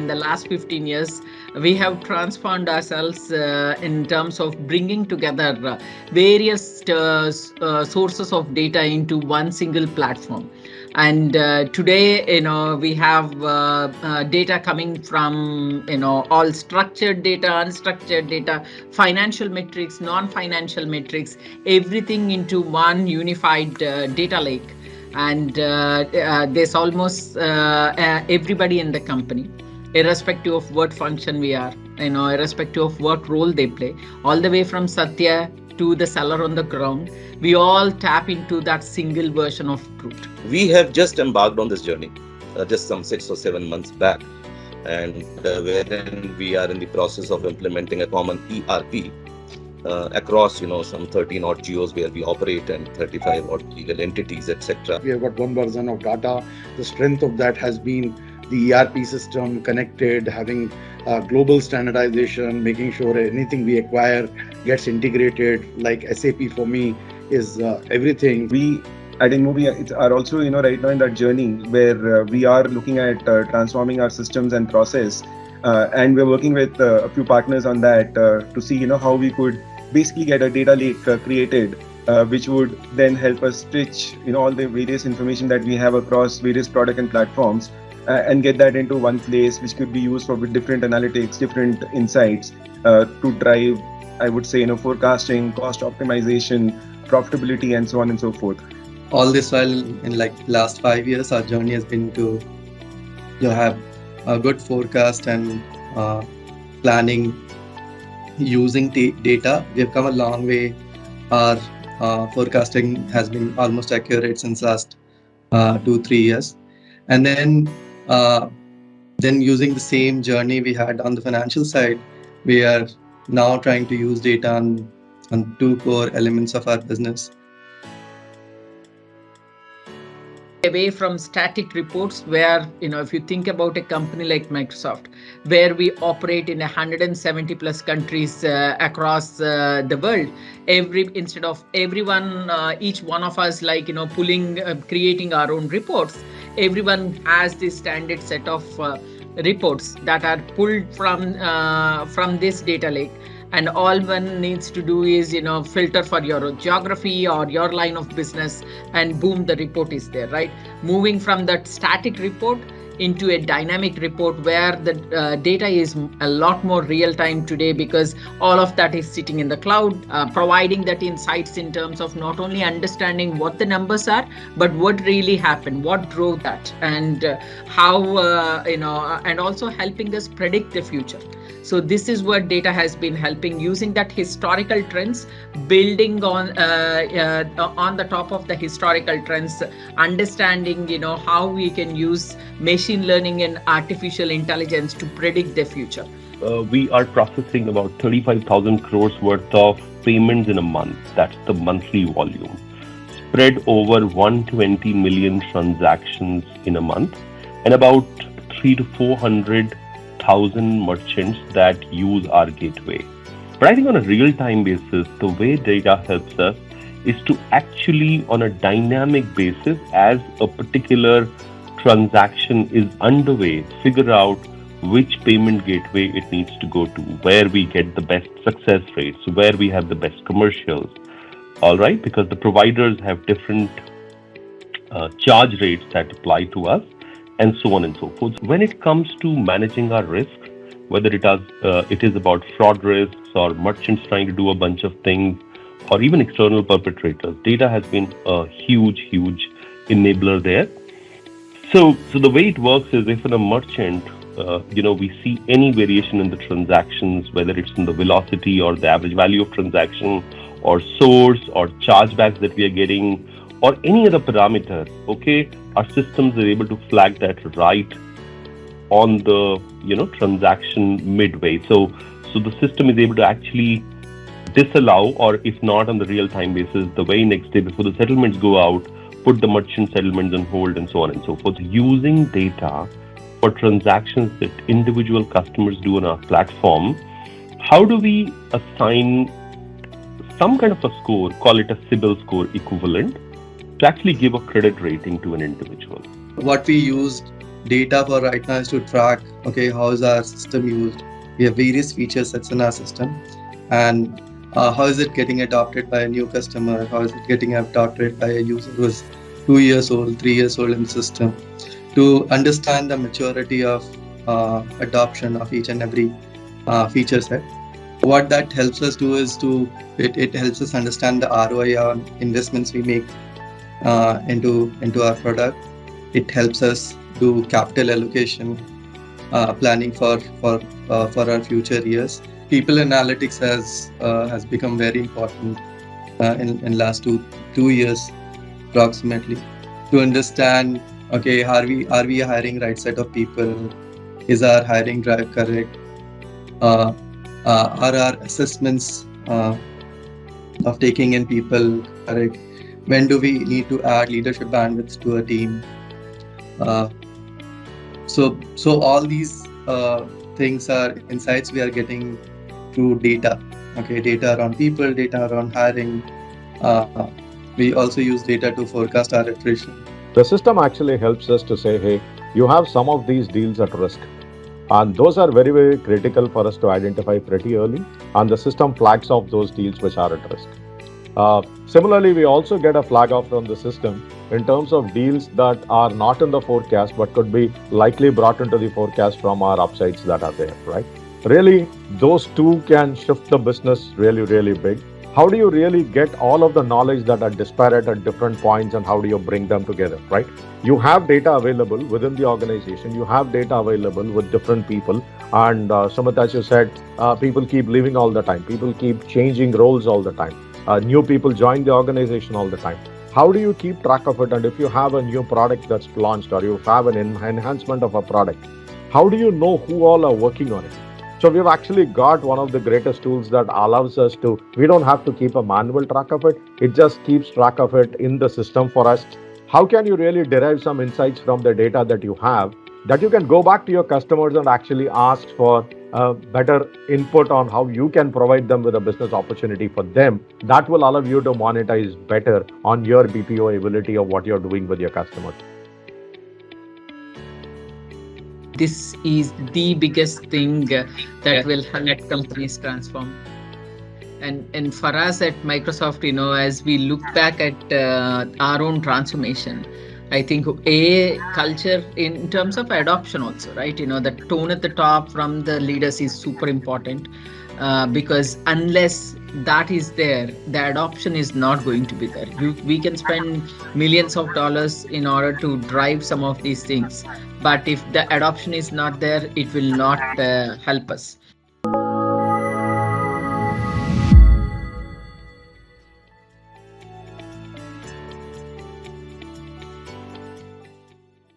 in the last 15 years, we have transformed ourselves in terms of bringing together various sources of data into one single platform. And today, we have data coming from, all structured data, unstructured data, financial metrics, non-financial metrics, everything into one unified data lake. And there's almost everybody in the company, irrespective of what function we are, irrespective of what role they play, all the way from Satya to the seller on the ground, we all tap into that single version of truth. We have just embarked on this journey just some 6 or 7 months back, and wherein we are in the process of implementing a common ERP across some 13 odd geos where we operate and 35 odd legal entities, etc. We have got one version of data. The strength of that has been the ERP system connected, having global standardization, making sure anything we acquire gets integrated. Like SAP for me is everything. We at IMA are also right now in that journey where we are looking at transforming our systems and process, and we're working with a few partners on that to see how we could basically get a data lake created, which would then help us stitch all the various information that we have across various product and platforms, and get that into one place, which could be used for different analytics, different insights to drive, I would say, forecasting, cost optimization, profitability, and so on and so forth. All this while in last 5 years, our journey has been to have a good forecast and planning using data. We have come a long way. Our forecasting has been almost accurate since last 2-3 years, and then using the same journey we had on the financial side, we are now trying to use data on two core elements of our business. Away from static reports, where if you think about a company like Microsoft, where we operate in 170 plus countries across the world, instead of everyone, each one of us pulling, creating our own reports, everyone has this standard set of reports that are pulled from this data lake. And all one needs to do is, filter for your geography or your line of business, and boom, the report is there, right? Moving from that static report into a dynamic report where the data is a lot more real time today, because all of that is sitting in the cloud, providing that insights in terms of not only understanding what the numbers are, but what really happened, what drove that, and how, and also helping us predict the future. So this is what data has been helping, using that historical trends, building on the top of the historical trends, understanding, how we can use machine learning and artificial intelligence to predict the future. We are processing about 35,000 crores worth of payments in a month. That's the monthly volume, spread over 120 million transactions in a month, and about 300 to 400,000 merchants that use our gateway. But I think on a real-time basis, the way data helps us is to actually, on a dynamic basis, as a particular transaction is underway, figure out which payment gateway it needs to go to, where we get the best success rates, where we have the best commercials, all right? Because the providers have different charge rates that apply to us, and so on and so forth. When it comes to managing our risks, whether it is about fraud risks or merchants trying to do a bunch of things, or even external perpetrators, data has been a huge enabler there. So the way it works is, if in a merchant, we see any variation in the transactions, whether it's in the velocity or the average value of transaction, or source or chargebacks that we are getting, or any other parameter, okay, our systems are able to flag that right on the transaction midway. So the system is able to actually disallow, or if not on the real-time basis, the very next day before the settlements go out, put the merchant settlements on hold, and so on and so forth. Using data for transactions that individual customers do on our platform, how do we assign some kind of a score, call it a CIBIL score equivalent, to actually give a credit rating to an individual? What we used data for right now is to track, okay, how is our system used? We have various feature sets in our system, and how is it getting adopted by a new customer? How is it getting adopted by a user who is 2 years old, 3 years old in the system? To understand the maturity of adoption of each and every feature set. What that helps us do is it helps us understand the ROI on investments we make into our product. It helps us do capital allocation, planning for our future years. People analytics has become very important in last two years approximately, to understand, okay, are we hiring right set of people? Is our hiring drive correct? Are our assessments of taking in people correct? When do we need to add leadership bandwidth to a team? So all these things are insights we are getting through data. Okay, data around people, data around hiring. We also use data to forecast our attrition. The system actually helps us to say, hey, you have some of these deals at risk. And those are very, very critical for us to identify pretty early. And the system flags off those deals which are at risk. Similarly, we also get a flag off from the system in terms of deals that are not in the forecast but could be likely brought into the forecast from our upsides that are there, right? Really, those two can shift the business really, really big. How do you really get all of the knowledge that are disparate at different points, and how do you bring them together, right? You have data available within the organization, you have data available with different people, and Sumit, as you said, people keep leaving all the time, people keep changing roles all the time, new people join the organization all the time. How do you keep track of it? And if you have a new product that's launched, or you have an enhancement of a product, how do you know who all are working on it? So we've actually got one of the greatest tools that allows us to, we don't have to keep a manual track of it. It just keeps track of it in the system for us. How can you really derive some insights from the data that you have, that you can go back to your customers and actually ask for better input on how you can provide them with a business opportunity for them that will allow you to monetize better on your BPO ability of what you're doing with your customers? This is the biggest thing that will help companies transform. And for us at Microsoft, as we look back at our own transformation, I think culture in terms of adoption also, right? The tone at the top from the leaders is super important, because unless that is there, the adoption is not going to be there. We can spend millions of dollars in order to drive some of these things, but if the adoption is not there, it will not help us.